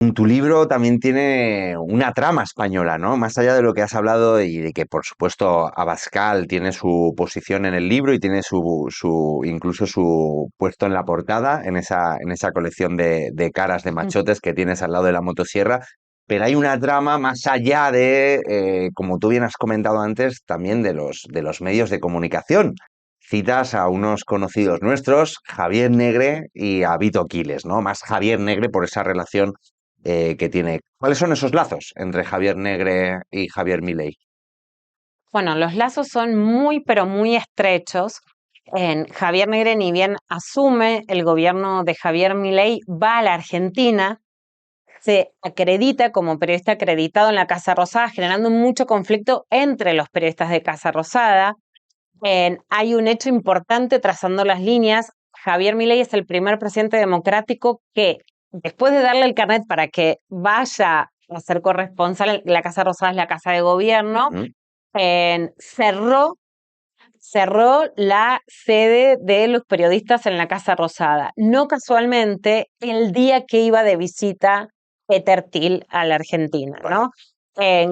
En tu libro también tiene una trama española, ¿no? Más allá de lo que has hablado y de que, por supuesto, Abascal tiene su posición en el libro y tiene incluso su puesto en la portada, en esa colección de caras de Mm. machotes que tienes al lado de la motosierra. Pero hay una trama más allá de, como tú bien has comentado antes, también de los medios de comunicación. Citas a unos conocidos nuestros, Javier Negre y a Vito Quiles, ¿no? Más Javier Negre por esa relación que tiene. ¿Cuáles son esos lazos entre Javier Negre y Javier Milei? Bueno, los lazos son muy, pero muy estrechos. Javier Negre, ni bien asume el gobierno de Javier Milei, va a la Argentina, se acredita como periodista acreditado en la Casa Rosada, generando mucho conflicto entre los periodistas de Casa Rosada. Hay un hecho importante trazando las líneas. Javier Milei es el primer presidente democrático que, después de darle el carnet para que vaya a ser corresponsal, la Casa Rosada es la casa de gobierno, ¿Mm? cerró la sede de los periodistas en la Casa Rosada. No casualmente, el día que iba de visita Peter Thiel a la Argentina, Vale. ¿no?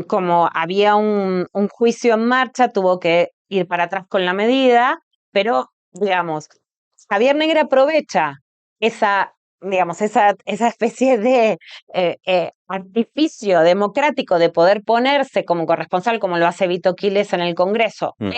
Como había un juicio en marcha, tuvo que ir para atrás con la medida, pero, digamos, Javier Negre aprovecha esa, digamos, esa especie de artificio democrático de poder ponerse como corresponsal, como lo hace Vito Quiles en el Congreso, Mm.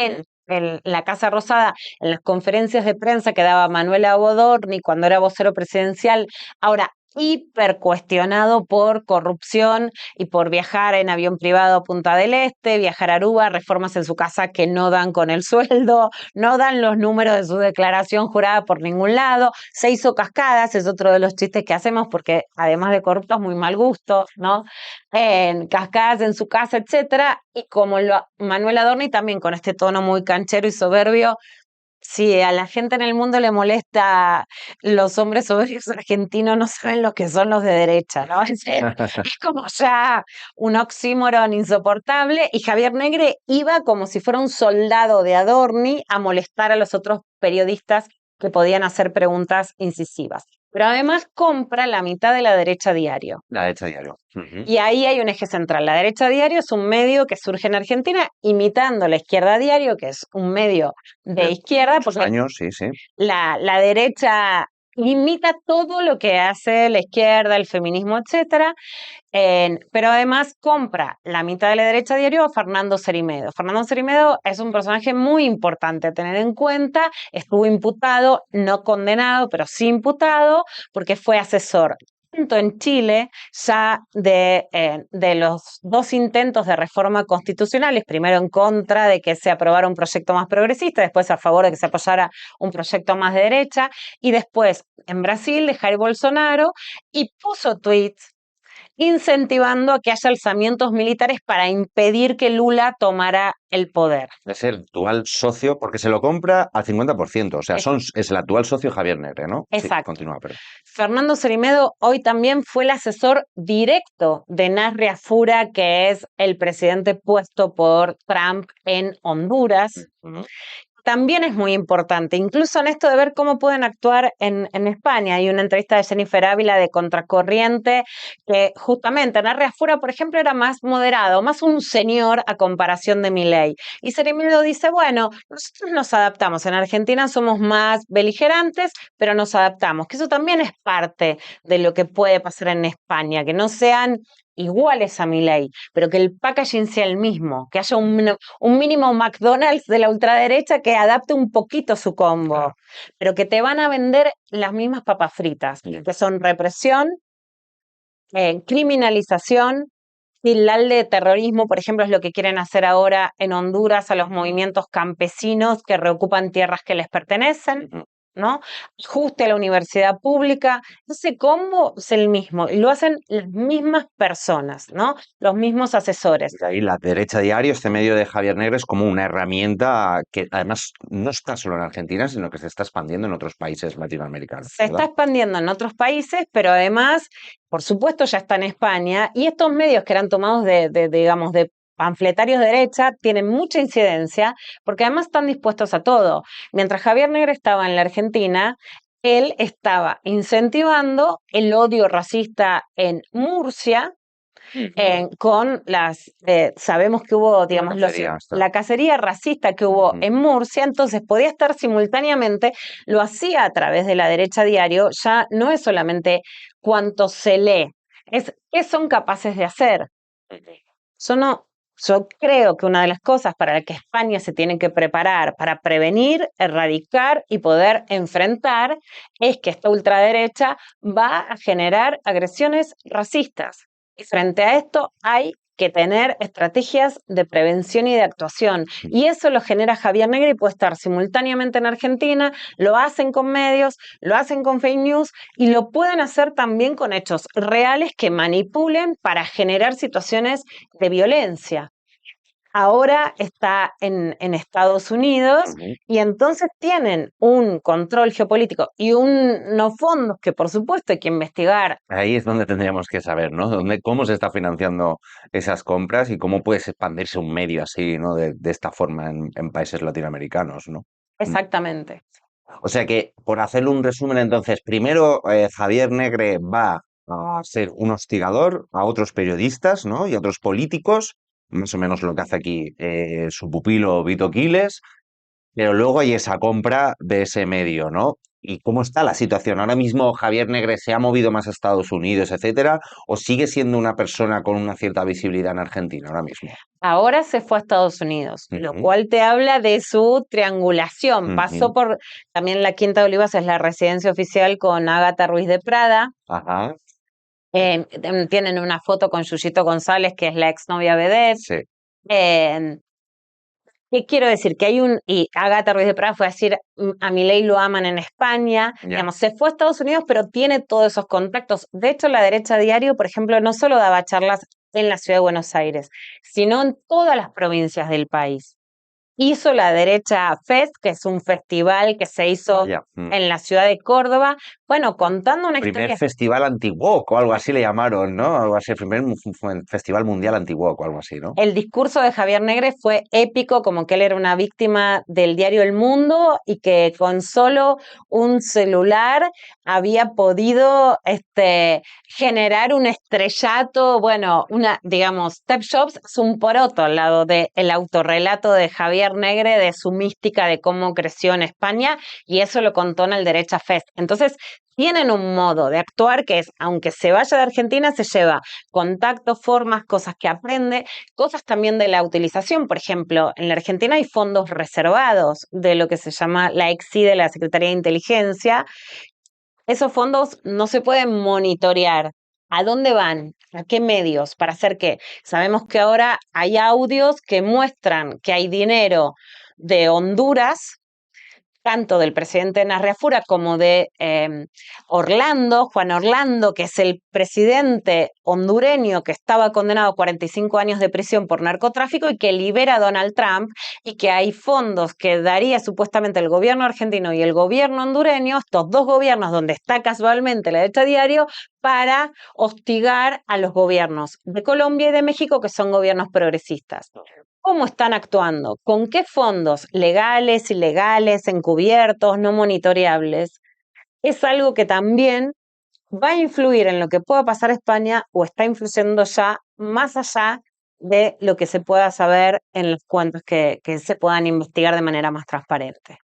en la Casa Rosada, en las conferencias de prensa que daba Manuela Bodorni cuando era vocero presidencial, ahora hiper cuestionado por corrupción y por viajar en avión privado a Punta del Este, viajar a Aruba, reformas en su casa que no dan con el sueldo, no dan los números de su declaración jurada por ningún lado, se hizo cascadas, es otro de los chistes que hacemos porque además de corrupto es muy mal gusto, ¿no? En cascadas en su casa, etcétera, y como Manuel Adorni también con este tono muy canchero y soberbio, si a la gente en el mundo le molesta los hombres soberbios argentinos, no saben lo que son los de derecha, ¿no? Es como ya un oxímoron insoportable. Y Javier Negre iba como si fuera un soldado de Adorni a molestar a los otros periodistas que podían hacer preguntas incisivas. Pero además compra la mitad de La Derecha Diario. La de hecho diario. Ujú. Y ahí hay un eje central. La Derecha Diario es un medio que surge en Argentina imitando la Izquierda Diario, que es un medio de De izquierda, muchos porque años, sí, sí. la derecha imita todo lo que hace la izquierda, el feminismo, etcétera, pero además compra la mitad de La Derecha Diario a Fernando Cerimedo. Fernando Cerimedo es un personaje muy importante a tener en cuenta, estuvo imputado, no condenado, pero sí imputado, porque fue asesor tanto en Chile ya de los dos intentos de reforma constitucionales, primero en contra de que se aprobara un proyecto más progresista, después a favor de que se apoyara un proyecto más de derecha, y después en Brasil de Jair Bolsonaro, y puso tweets incentivando a que haya alzamientos militares para impedir que Lula tomara el poder. Es el actual socio, porque se lo compra al 50%. O sea, es el actual socio Javier Negre, ¿no? Sí, Exacto. continúa, perdón. Fernando Cerimedo hoy también fue el asesor directo de Nasri Afura, que es el presidente puesto por Trump en Honduras. Ujú. También es muy importante, incluso en esto de ver cómo pueden actuar en España. Hay una entrevista de Jennifer Ávila de Contracorriente, que justamente Narre Afura, por ejemplo, era más moderado, más un señor a comparación de Milei. Y Ceremilio dice, bueno, nosotros nos adaptamos, en Argentina somos más beligerantes, pero nos adaptamos, que eso también es parte de lo que puede pasar en España, que no sean iguales a Milei, pero que el packaging sea el mismo, que haya un mínimo McDonald's de la ultraderecha que adapte un poquito su combo, Claro. pero que te van a vender las mismas papas fritas, Bien. que son represión, criminalización, tilde de terrorismo, por ejemplo, es lo que quieren hacer ahora en Honduras a los movimientos campesinos que reocupan tierras que les pertenecen, Ujú. ¿no? Ajuste a la universidad pública, ese combo es el mismo, y lo hacen las mismas personas, ¿no? Los mismos asesores. De ahí la derecha diario, este medio de Javier Negre es como una herramienta que además no está solo en Argentina, sino que se está expandiendo en otros países latinoamericanos, Se está ¿verdad? expandiendo en otros países, pero además, por supuesto, ya está en España, y estos medios que eran tomados digamos, de panfletarios de derecha, tienen mucha incidencia, porque además están dispuestos a todo. Mientras Javier Negre estaba en la Argentina, él estaba incentivando el odio racista en Murcia, con sabemos que hubo, digamos, cacería esta. la cacería racista que hubo en Murcia, entonces podía estar simultáneamente, lo hacía a través de la derecha diario, ya no es solamente cuánto se lee, es qué son capaces de hacer. Yo no, yo creo que una de las cosas para la que España se tiene que preparar para prevenir, erradicar y poder enfrentar es que esta ultraderecha va a generar agresiones racistas. Y frente a esto hay que tener estrategias de prevención y de actuación. Y eso lo genera Javier Negri y puede estar simultáneamente en Argentina, lo hacen con medios, lo hacen con fake news y lo pueden hacer también con hechos reales que manipulen para generar situaciones de violencia. Ahora está en Estados Unidos y entonces tienen un control geopolítico y unos fondos que por supuesto hay que investigar. Ahí es donde tendríamos que saber, ¿no? Cómo se está financiando esas compras y cómo puede expandirse un medio así, ¿no? De esta forma en países latinoamericanos, ¿no? Exactamente. O sea que, por hacerle un resumen, entonces, primero Javier Negre va a ser un hostigador a otros periodistas, ¿no? Y a otros políticos, más o menos lo que hace aquí su pupilo Vito Quiles, pero luego hay esa compra de ese medio, ¿no? ¿Y cómo está la situación? ¿Ahora mismo Javier Negre se ha movido más a Estados Unidos, etcétera, o sigue siendo una persona con una cierta visibilidad en Argentina ahora mismo? Ahora se fue a Estados Unidos, lo Ujú, cual te habla de su triangulación. Pasó ujú, por también la Quinta de Olivas, es la residencia oficial con Ágata Ruiz de Prada. ajá, Tienen una foto con Yuyito González, que es la exnovia vedette. sí, Eh, ¿Qué quiero decir? Que y Ágata Ruiz de Prada fue a decir, a Milei lo aman en España, ya. digamos, se fue a Estados Unidos, pero tiene todos esos contactos. De hecho, la derecha diario, por ejemplo, no solo daba charlas en la ciudad de Buenos Aires, sino en todas las provincias del país. Hizo la Derecha Fest, que es un festival que se hizo Ya. en la ciudad de Córdoba, bueno, contando una Primer historia. festival anti-woke o algo así le llamaron, ¿no? Algo así, primer festival mundial anti-woke o algo así, ¿no? El discurso de Javier Negre fue épico, como que él era una víctima del diario El Mundo y que con solo un celular había podido generar un estrellato, bueno, digamos, Step Jobs es un poroto al lado del autorrelato de Javier Negre, de su mística de cómo creció en España, y eso lo contó en el Derecha Fest. Entonces, tienen un modo de actuar que es, aunque se vaya de Argentina, se lleva contactos, formas, cosas que aprende, cosas también de la utilización. Por ejemplo, en la Argentina hay fondos reservados de lo que se llama la EXI de la Secretaría de Inteligencia. Esos fondos no se pueden monitorear. ¿A dónde van? ¿A qué medios? ¿Para hacer qué? Sabemos que ahora hay audios que muestran que hay dinero de Honduras, tanto del presidente Narriafura como de Juan Orlando, que es el presidente hondureño que estaba condenado a 45 años de prisión por narcotráfico y que libera a Donald Trump, y que hay fondos que daría supuestamente el gobierno argentino y el gobierno hondureño, estos dos gobiernos donde está casualmente la derecha diario, para hostigar a los gobiernos de Colombia y de México, que son gobiernos progresistas. ¿Cómo están actuando? ¿Con qué fondos legales, ilegales, encubiertos, no monitoreables? Es algo que también va a influir en lo que pueda pasar a España o está influyendo ya más allá de lo que se pueda saber en los cuentos que se puedan investigar de manera más transparente.